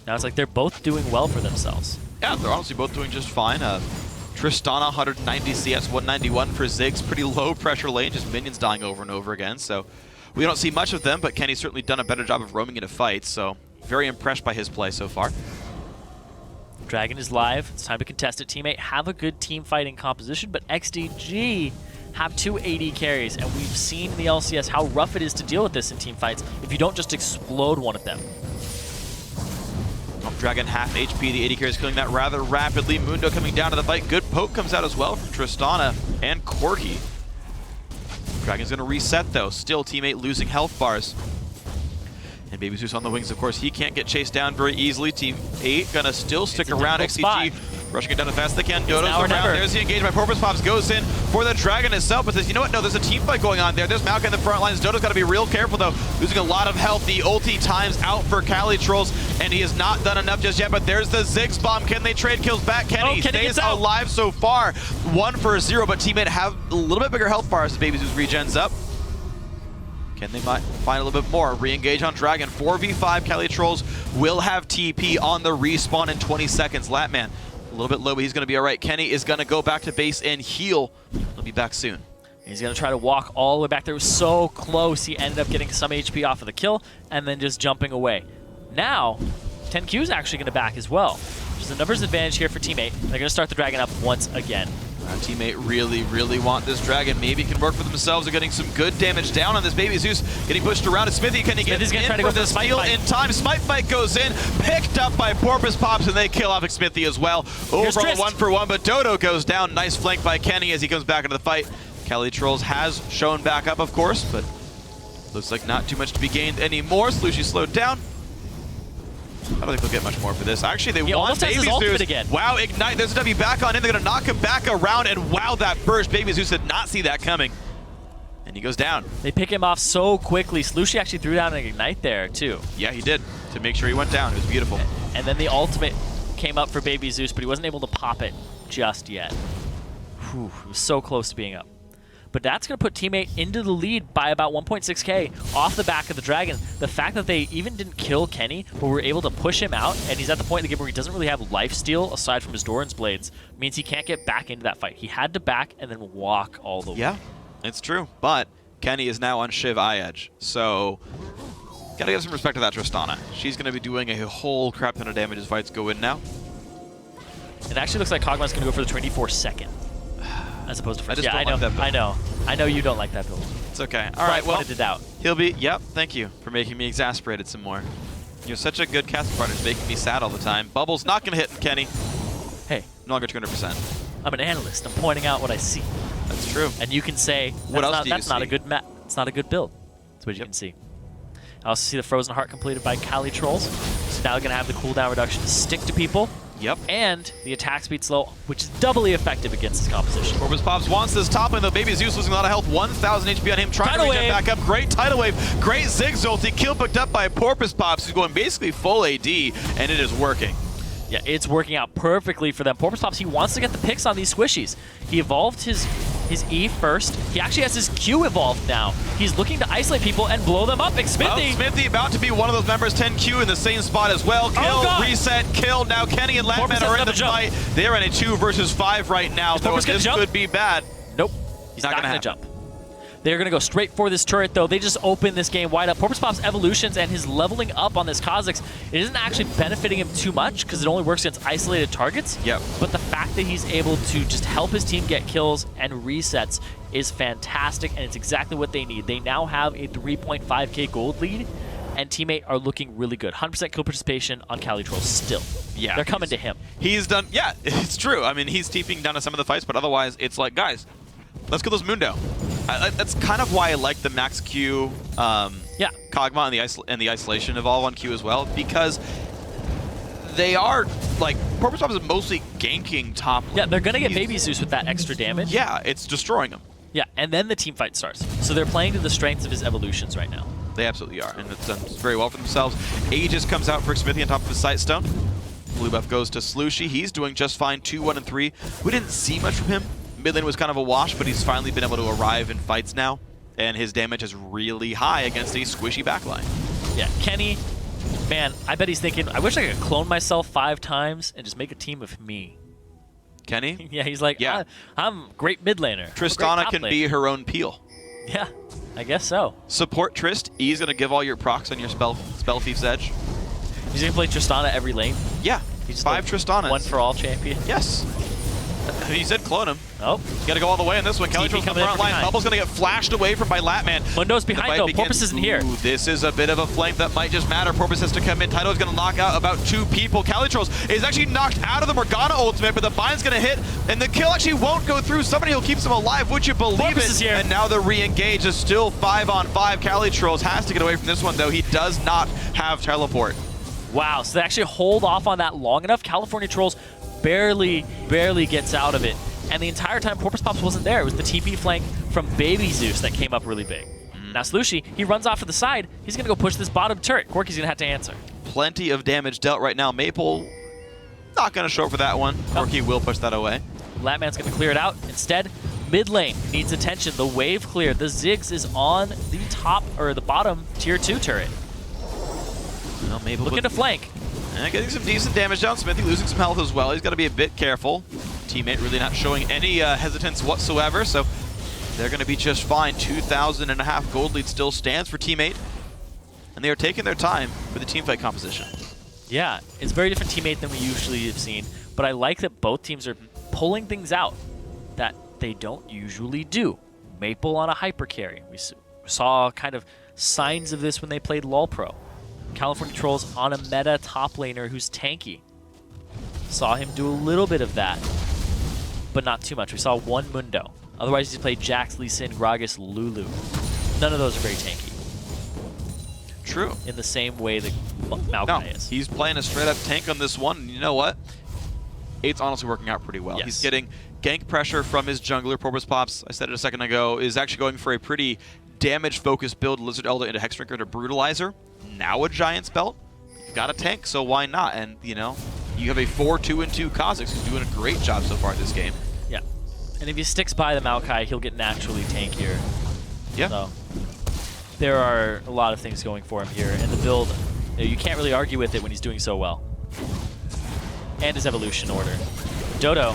Speaker 1: Now it's like they're both doing well for themselves.
Speaker 2: Yeah, they're honestly both doing just fine. Tristana, 190 CS, 191 for Ziggs. Pretty low pressure lane, just minions dying over and over again. So we don't see much of them, but Kenny's certainly done a better job of roaming into fights. So very impressed by his play so far.
Speaker 1: Dragon is live. It's time to contest it. Teammate have a good team fighting composition, but XDG have 2 AD carries, and we've seen in the LCS how rough it is to deal with this in team fights if you don't just explode one of them.
Speaker 2: Oh, Dragon half HP. The AD carry is killing that rather rapidly. Mundo coming down to the fight. Good poke comes out as well from Tristana and Corki. Dragon's going to reset, though. Still, teammate losing health bars. And Baby Zeus on the wings, of course. He can't get chased down very easily. Team 8 going to still stick around. XDG rushing it down as fast as they can. Dodo's around. There's the engagement. Porpoise Pops goes in for the Dragon itself, but says, you know what? No, there's a team fight going on there. There's Malka in the front lines. Dodo's got to be real careful, though. Losing a lot of health. The ulti time's out for Calitrolls, and he has not done enough just yet, but there's the Ziggs bomb. Can they trade kills back? Kenny stays alive so far. 1 for 0, but teammate have a little bit bigger health bars as Baby Zeus regens up. Can they might find a little bit more? Re-engage on Dragon. 4v5. Calitrolls will have TP on the respawn in 20 seconds. Latman a little bit low, but he's going to be all right. Kenny is going to go back to base and heal. He'll be back soon.
Speaker 1: He's going to try to walk all the way back there. It was so close. He ended up getting some HP off of the kill and then just jumping away. Now, 10Q is actually going to back as well. There's a numbers advantage here for teammate. They're going to start the Dragon up once again.
Speaker 2: Teammate really want this Dragon. Maybe can work for themselves. They're getting some good damage down on this Baby Zeus. Getting pushed around. And Smithy, can he get in for the steal in time? Smite Fight goes in. Picked up by Porpoise Pops, and they kill off Smithy as well. Overall 1-for-1, but Dodo goes down. Nice flank by Kenny as he comes back into the fight. Calitrolls has shown back up, of course, but looks like not too much to be gained anymore. Slushy slowed down. I don't think they'll get much more for this. Actually, they want Baby Zeus.
Speaker 1: Again.
Speaker 2: Wow, Ignite. There's a W back on in. They're going to knock him back around, and wow, that burst. Baby Zeus did not see that coming. And he goes down.
Speaker 1: They pick him off so quickly. Slushy actually threw down an Ignite there, too.
Speaker 2: Yeah, he did, to make sure he went down. It was beautiful.
Speaker 1: And then the ultimate came up for Baby Zeus, but he wasn't able to pop it just yet. Whew, he was so close to being up. But that's going to put teammate into the lead by about 1.6k off the back of the Dragon. The fact that they even didn't kill Kenny, but were able to push him out, and he's at the point in the game where he doesn't really have lifesteal aside from his Doran's Blades, means he can't get back into that fight. He had to back and then walk all the way.
Speaker 2: Yeah, it's true. But Kenny is now on Shiv Eye-Edge, so gotta give some respect to that Tristana. She's going to be doing a whole crap ton of damage as fights go in now.
Speaker 1: It actually looks like Kog'Maw's going to go for the 24-second. As opposed to first.
Speaker 2: I don't like that build.
Speaker 1: I know you don't like that build.
Speaker 2: It's okay. All right, well,
Speaker 1: pointed it out.
Speaker 2: He'll be, yep, thank you for making me exasperated some more. You're such a good casting partner, it's making me sad all the time. Bubble's not going to hit Kenny.
Speaker 1: Hey.
Speaker 2: No longer 200%.
Speaker 1: I'm an analyst. I'm pointing out what I see.
Speaker 2: That's true.
Speaker 1: And you can say, that's not a good map. It's not a good build. That's what you can see. I also see the Frozen Heart completed by Calitrolls. So now they're going to have the cooldown reduction to stick to people.
Speaker 2: Yep.
Speaker 1: And the attack speed slow, which is doubly effective against this composition.
Speaker 2: Porpoise Pops wants this top lane, though. Baby Zeus losing a lot of health. 1,000 HP on him. Trying to regen back up. Great tidal wave. Great Ziggs ulti. Kill picked up by Porpoise Pops, who's going basically full AD, and it is working.
Speaker 1: Yeah, it's working out perfectly for them. Porpoise Pops, he wants to get the picks on these squishies. He evolved his his E first. He actually has his Q evolved now. He's looking to isolate people and blow them up. Smithy.
Speaker 2: Smithy about to be one of those members, 10Q in the same spot as well. Kill, reset, kill. Now Kenny and Latman are in the fight. They're in a 2 versus 5 right now, so this could be bad.
Speaker 1: Nope. He's not going to jump. They're going to go straight for this turret, though. They just open this game wide up. Porpoise Pop's evolutions and his leveling up on this Kha'Zix, it isn't actually benefiting him too much because it only works against isolated targets.
Speaker 2: Yep.
Speaker 1: But the fact that he's able to just help his team get kills and resets is fantastic, and it's exactly what they need. They now have a 3.5k gold lead, and Teammate are looking really good. 100% kill participation on Calitrol still.
Speaker 2: Yeah.
Speaker 1: They're coming to him.
Speaker 2: He's done, yeah, it's true. I mean, he's TPing down to some of the fights, but otherwise, it's like, guys, let's kill this Mundo. That's kind of why I like the Max Q, Kog'Maw and the Isolation Evolve on Q as well, because they are, like, Porpoise Pop is mostly ganking top.
Speaker 1: Yeah, they're going to get Baby Zeus with that extra damage.
Speaker 2: Yeah, it's destroying them.
Speaker 1: Yeah, and then the team fight starts. So they're playing to the strengths of his evolutions right now.
Speaker 2: They absolutely are, and it's done very well for themselves. Aegis comes out for Smithy on top of his Sightstone. Blue buff goes to Slushy. He's doing just fine, 2, 1, and 3. We didn't see much from him. Mid lane was kind of a wash, but he's finally been able to arrive in fights now, and his damage is really high against a squishy backline.
Speaker 1: Yeah, Kenny, man, I bet he's thinking, I wish I could clone myself 5 times and just make a team of me.
Speaker 2: Kenny?
Speaker 1: Yeah, he's like, yeah, I'm a great mid laner.
Speaker 2: Tristana can be her own Peel.
Speaker 1: Yeah, I guess so.
Speaker 2: Support Trist. E's going to give all your procs on your Spell Thief's Edge.
Speaker 1: He's going to play Tristana every lane?
Speaker 2: Yeah,
Speaker 1: he's
Speaker 2: 5 Tristanas.
Speaker 1: One for all champion?
Speaker 2: Yes. He said clone him.
Speaker 1: Oh.
Speaker 2: You got to go all the way in this one. Calitro's on the front line. Bubble's going to get flashed away from by Latman.
Speaker 1: Mundo's behind, though. Porpoise isn't here.
Speaker 2: Ooh, this is a bit of a flank that might just matter. Porpoise has to come in. Taito's going to knock out about 2 people. Calitros is actually knocked out of the Morgana ultimate, but the bind's going to hit, and the kill actually won't go through. Somebody who keeps him alive. Would you believe
Speaker 1: Porpoise
Speaker 2: it?
Speaker 1: Is here.
Speaker 2: And now the re-engage is still 5-on-5. Calitros has to get away from this one, though. He does not have teleport.
Speaker 1: Wow, so they actually hold off on that long enough. California Trolls barely gets out of it. And the entire time, Porpoise Pops wasn't there. It was the TP flank from Baby Zeus that came up really big. Now Slushy, he runs off to the side. He's going to go push this bottom turret. Corky's going to have to answer.
Speaker 2: Plenty of damage dealt right now. Maple not going to show up for that one. Corky will push that away.
Speaker 1: Latman's going to clear it out. Instead, mid lane needs attention. The wave clear. The Ziggs is on the top, or the bottom tier 2 turret.
Speaker 2: Well, Maple
Speaker 1: looking to flank.
Speaker 2: And getting some decent damage down. Smithy losing some health as well. He's got to be a bit careful. Teammate really not showing any hesitance whatsoever, so they're going to be just fine. 2,500 gold lead still stands for Teammate, and they are taking their time for the teamfight composition.
Speaker 1: Yeah, it's a very different Teammate than we usually have seen, but I like that both teams are pulling things out that they don't usually do. Maple on a hyper carry. We saw kind of signs of this when they played LoL Pro. California Trolls on a meta top laner who's tanky. Saw him do a little bit of that, but not too much. We saw one Mundo. Otherwise, he's played Jax, Lee Sin, Gragas, Lulu. None of those are very tanky.
Speaker 2: True.
Speaker 1: In the same way that Maokai is.
Speaker 2: He's playing a straight-up tank on this one, and you know what? It's honestly working out pretty well.
Speaker 1: Yes.
Speaker 2: He's getting gank pressure from his jungler. Porpoise Pops, I said it a second ago, is actually going for a pretty damage-focused build. Lizard Elder into Hexdrinker to Brutalizer. Now a Giant's Belt. You've got a tank, so why not? And, you know, you have a 4-2-2 Kha'Zix who's doing a great job so far this game.
Speaker 1: Yeah. And if he sticks by the Maokai, he'll get naturally tankier.
Speaker 2: Yeah.
Speaker 1: So there are a lot of things going for him here. And the build, you can't really argue with it when he's doing so well. And his evolution order. Dodo.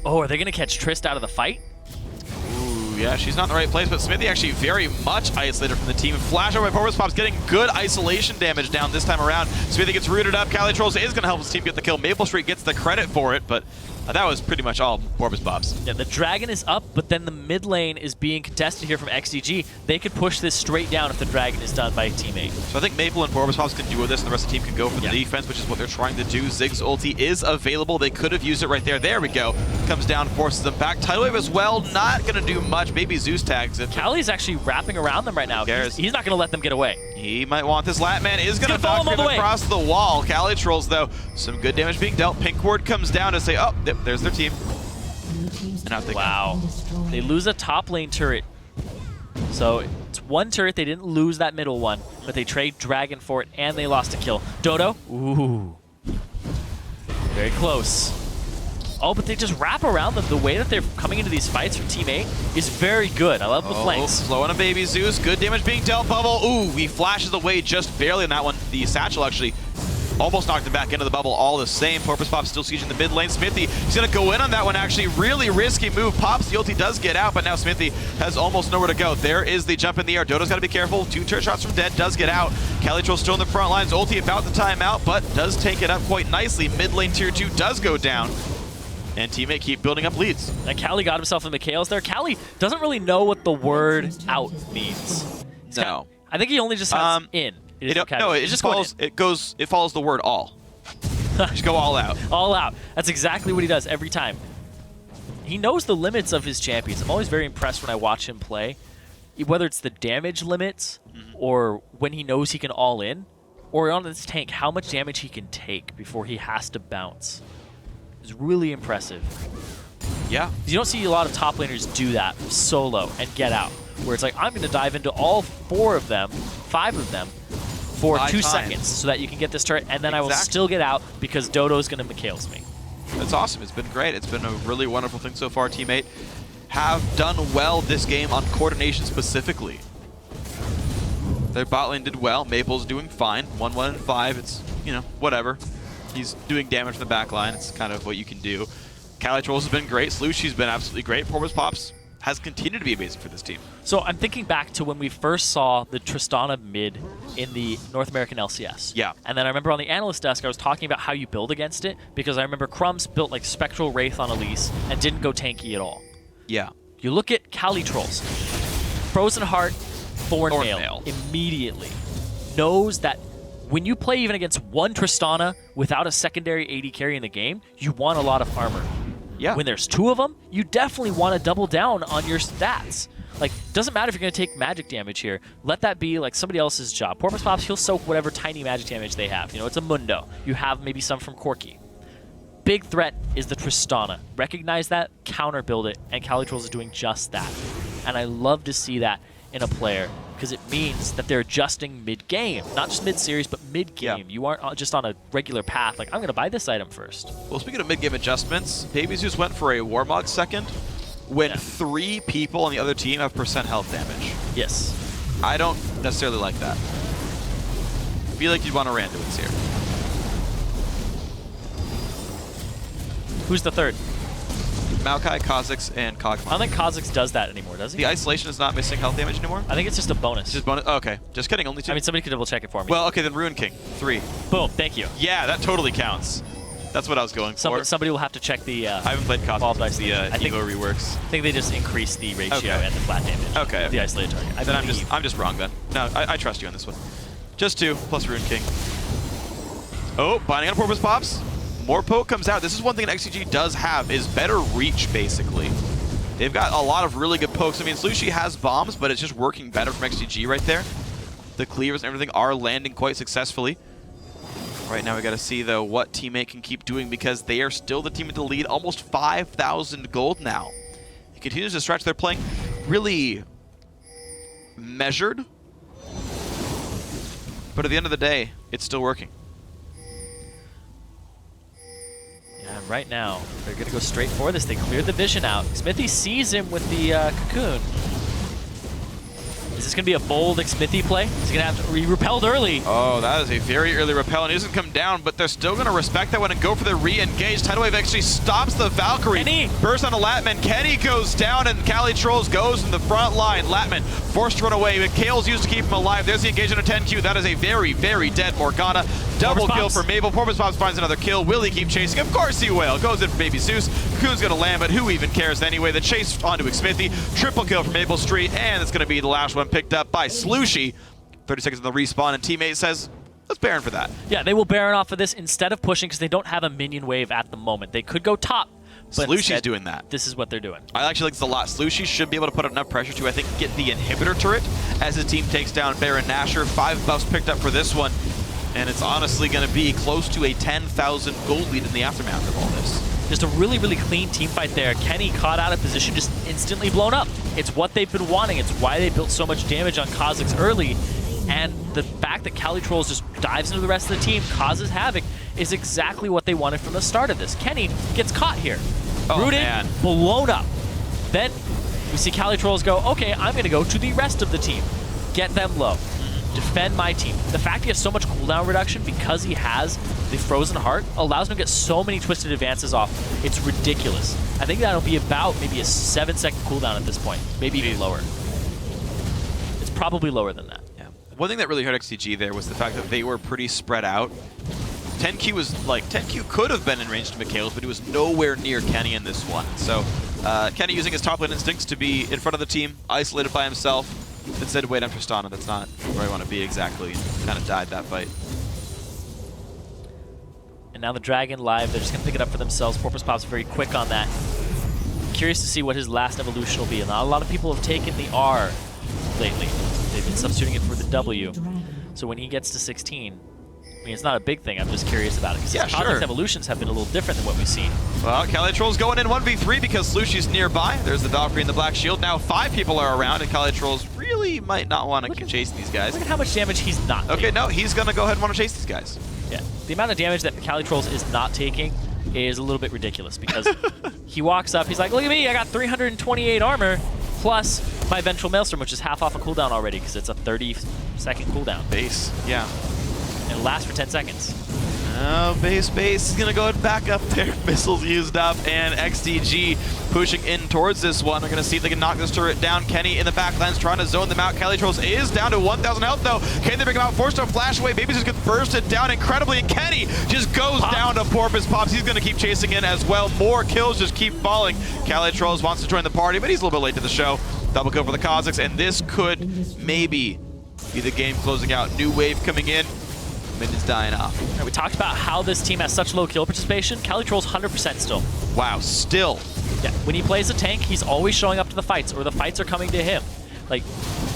Speaker 1: Oh, are they going to catch Trist out of the fight?
Speaker 2: Ooh, yeah, she's not in the right place, but Smithy actually very much isolated from the team. Flash over by Porpoise Pops, getting good isolation damage down this time around. Smithy gets rooted up. Calitrolls is going to help his team get the kill. Maple Street gets the credit for it, but that was pretty much all Porpoise Pops.
Speaker 1: Yeah, the Dragon is up, but then the mid lane is being contested here from XDG. They could push this straight down if the Dragon is done by a teammate.
Speaker 2: So I think Maple and Porpoise Pops can do this, and the rest of the team can go for the defense, which is what they're trying to do. Ziggs ulti is available. They could have used it right there. There we go. Comes down, forces them back. Tidal Wave as well, not going to do much. Maybe Zeus tags it.
Speaker 1: Cali's actually wrapping around them right now. He's not going to let them get away.
Speaker 2: He might want this. Latman is going to
Speaker 1: knock
Speaker 2: him across the wall. Calitrolls, though, some good damage being dealt. Pink Ward comes down to say, oh, yep, there's their team. And out they
Speaker 1: go. They lose a top lane turret. So it's one turret. They didn't lose that middle one, but they trade Dragon for it, and they lost a kill. Dodo. Ooh. Very close. Oh, but they just wrap around them. The way that they're coming into these fights from Team 8 is very good. I love the flanks.
Speaker 2: Slow on a baby Zeus. Good damage being dealt. Bubble. Ooh, he flashes away just barely on that one. The satchel actually almost knocked him back into the bubble all the same. Porpoise Pop still sieging the mid lane. Smithy, he's going to go in on that one actually. Really risky move. Pops the ulti, does get out, but now Smithy has almost nowhere to go. There is the jump in the air. Dodo's got to be careful. 2 turret shots from Dead, does get out. Calitroll still in the front lines. Ulti about the timeout, but does take it up quite nicely. Mid lane tier 2 does go down. And teammate keep building up leads.
Speaker 1: And Cali got himself in the chaos there. Cali doesn't really know what the word out means.
Speaker 2: No.
Speaker 1: I think he only just has in.
Speaker 2: No, it just follows. It follows the word all. Just go all out.
Speaker 1: All out. That's exactly what he does every time. He knows the limits of his champions. I'm always very impressed when I watch him play, whether it's the damage limits or when he knows he can all in, or on this tank, how much damage he can take before he has to bounce. It's really impressive.
Speaker 2: Yeah.
Speaker 1: You don't see a lot of top laners do that solo and get out, where it's like, I'm going to dive into all 4 of them, 5 of them, for 2 seconds so that you can get this turret, and then I will still get out because Dodo's going to Mikhails me.
Speaker 2: That's awesome. It's been great. It's been a really wonderful thing so far. Teammate have done well this game on coordination specifically. Their bot lane did well. Maple's doing fine. 1-1 and 5. It's, you know, whatever. He's doing damage from the back line. It's kind of what you can do. Calitroll's has been great. Slushy's been absolutely great. Porpoise Pops has continued to be amazing for this team.
Speaker 1: So I'm thinking back to when we first saw the Tristana mid in the North American LCS.
Speaker 2: Yeah.
Speaker 1: And then I remember on the analyst desk, I was talking about how you build against it, because I remember Crumbs built like Spectral Wraith on Elise and didn't go tanky at all.
Speaker 2: Yeah.
Speaker 1: You look at Calitroll's. Frozen Heart, Thornmail immediately knows that when you play even against one Tristana without a secondary AD carry in the game, you want a lot of armor.
Speaker 2: Yeah.
Speaker 1: When there's 2 of them, you definitely want to double down on your stats. Like, doesn't matter if you're going to take magic damage here. Let that be like somebody else's job. Porpoise Pops, he'll soak whatever tiny magic damage they have. You know, it's a Mundo. You have maybe some from Corki. Big threat is the Tristana. Recognize that, counter build it, and Calitroll is doing just that. And I love to see that in a player, because it means that they're adjusting mid-game. Not just mid-series, but mid-game. Yeah. You aren't just on a regular path, like, I'm going to buy this item first.
Speaker 2: Well, speaking of mid-game adjustments, Baby Zeus went for a Warmog second when 3 people on the other team have % health damage.
Speaker 1: Yes.
Speaker 2: I don't necessarily like that. I feel like you'd want to Randuin's here.
Speaker 1: Who's the third?
Speaker 2: Maokai, Kha'Zix, and Kog'Maw.
Speaker 1: I don't think Kha'Zix does that anymore, does he?
Speaker 2: The isolation is not missing health damage anymore?
Speaker 1: I think it's just a bonus.
Speaker 2: It's just bonus? Oh, okay. Just kidding, only 2.
Speaker 1: I mean, somebody could double check it for me.
Speaker 2: Well, okay, then Ruin King, 3.
Speaker 1: Boom, thank you.
Speaker 2: Yeah, that totally counts. That's what I was going for.
Speaker 1: Somebody will have to check the...
Speaker 2: I haven't played Kha'Zix, the Evo reworks.
Speaker 1: I think they just increased the ratio and the flat damage of the isolated target.
Speaker 2: Then I'm just wrong then. No, I trust you on this one. Just 2 plus Ruin King. Oh, binding on Porpoise Pops. More poke comes out. This is one thing that XDG does have, is better reach, basically. They've got a lot of really good pokes. I mean, Slushy has bombs, but it's just working better from XDG right there. The cleavers and everything are landing quite successfully. Right now we got to see, though, what teammate can keep doing, because they are still the team with the lead. Almost 5,000 gold now. It continues to stretch. They're playing really measured. But at the end of the day, it's still working.
Speaker 1: And right now, they're going to go straight for this. They cleared the vision out. Xmithie sees him with the cocoon. Is this going to be a bold Xmithie play? He's going to have to... He repelled early.
Speaker 2: Oh, that is a very early repel, and he doesn't come down, but they're still going to respect that one and go for the re-engage. Tidal Wave actually stops the Valkyrie.
Speaker 1: Kenny!
Speaker 2: Burst onto Latman. Kenny goes down, and Calitroll goes in the front line. Latman forced to run away, but Kale's used to keep him alive. There's the engagement of 10Q. That is a very, very dead Morgana. Double kill for Mabel. Porpoise Pops finds another kill. Will he keep chasing? Of course he will. Goes in for Baby Zeus. Cocoon's going to land, but who even cares anyway? The chase onto Xmithie. Triple kill for Maple Street, and it's going to be the last one picked up by Slushy. 30 seconds on the respawn, and teammate says, let's Baron for that.
Speaker 1: Yeah, they will Baron off of this instead of pushing, because they don't have a minion wave at the moment. They could go top, but
Speaker 2: Slushy's doing that.
Speaker 1: This is what they're doing.
Speaker 2: I actually like this a lot. Slushy should be able to put enough pressure to, I think, get the inhibitor turret as his team takes down Baron Nashor. 5 buffs picked up for this one, and it's honestly going to be close to a 10,000 gold lead in the aftermath of all this.
Speaker 1: Just a really, really clean team fight there. Kenny caught out of position, just instantly blown up. It's what they've been wanting. It's why they built so much damage on Kha'Zix early. And the fact that Calitroll just dives into the rest of the team, causes havoc, is exactly what they wanted from the start of this. Kenny gets caught here.
Speaker 2: Oh,
Speaker 1: Rooted,
Speaker 2: man.
Speaker 1: blown up. Then we see CaliTrolls go, okay, I'm going to go to the rest of the team. Get them low. Defend my team. The fact he has so much cooldown reduction because he has the Frozen Heart allows him to get so many twisted advances off. It's ridiculous. I think that'll be about maybe a 7-second cooldown at this point. Maybe even lower. It's probably lower than that.
Speaker 2: Yeah. One thing that really hurt XDG there was the fact that they were pretty spread out. 10Q was like, 10Q could have been in range to Mikhail's, but he was nowhere near Kenny in this one. So Kenny using his top lane instincts to be in front of the team, isolated by himself. Instead, wait, I'm Tristana. That's not where I want to be exactly. Kind of died that fight.
Speaker 1: And now the Dragon live. They're just going to pick it up for themselves. Porpoise Pop's very quick on that. Curious to see what his last evolution will be. And not a lot of people have taken the R lately. They've been substituting it for the W. So when he gets to 16, I mean, it's not a big thing. I'm just curious about it. Because his context evolutions have been a little different than what we've seen.
Speaker 2: Well, CaliTrolls going in 1v3 because Luci's nearby. There's the Valkyrie and the Black Shield. Now 5 people are around, and CaliTrolls really might not want to keep chasing these guys.
Speaker 1: Look at how much damage he's not taking.
Speaker 2: Okay, no, he's going to go ahead and want to chase these guys.
Speaker 1: Yeah, the amount of damage that CaliTrolls is not taking is a little bit ridiculous because he walks up, he's like, look at me, I got 328 armor plus my Ventral Maelstrom, which is half off a cooldown already because it's a 30-second cooldown.
Speaker 2: Base, yeah.
Speaker 1: And it lasts for 10 seconds.
Speaker 2: Oh, base is going to go back up there. Missiles used up, and XDG pushing in towards this one. We're going to see if they can knock this turret down. Kenny in the backlands trying to zone them out. CaliTrolls is down to 1,000 health, though. Can they bring him out? Forced to flash away. Babies just get bursted down incredibly, and Kenny just goes down to Porpoise Pops. He's going to keep chasing in as well. More kills just keep falling. CaliTrolls wants to join the party, but he's a little bit late to the show. Double kill for the Kazakhs, and this could maybe be the game closing out. New wave coming in. Minions dying off.
Speaker 1: Right, we talked about how this team has such low kill participation. CaliTrolls 100% still.
Speaker 2: Wow, still.
Speaker 1: Yeah, when he plays a tank, he's always showing up to the fights, or the fights are coming to him. Like,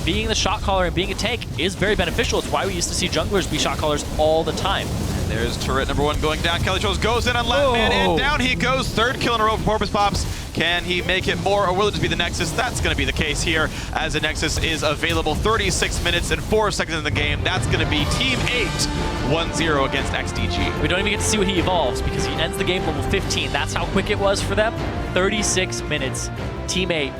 Speaker 1: being the shot caller and being a tank is very beneficial. It's why we used to see junglers be shot callers all the time.
Speaker 2: There's turret number 1 going down. CaliTrolls goes in on left man, and down he goes. 3rd kill in a row for Porpoise Pops. Can he make it more, or will it just be the Nexus? That's going to be the case here, as the Nexus is available. 36 minutes and 4 seconds in the game. That's going to be Team 8, 1-0 against XDG.
Speaker 1: We don't even get to see what he evolves, because he ends the game level 15. That's how quick it was for them. 36 minutes. Team 8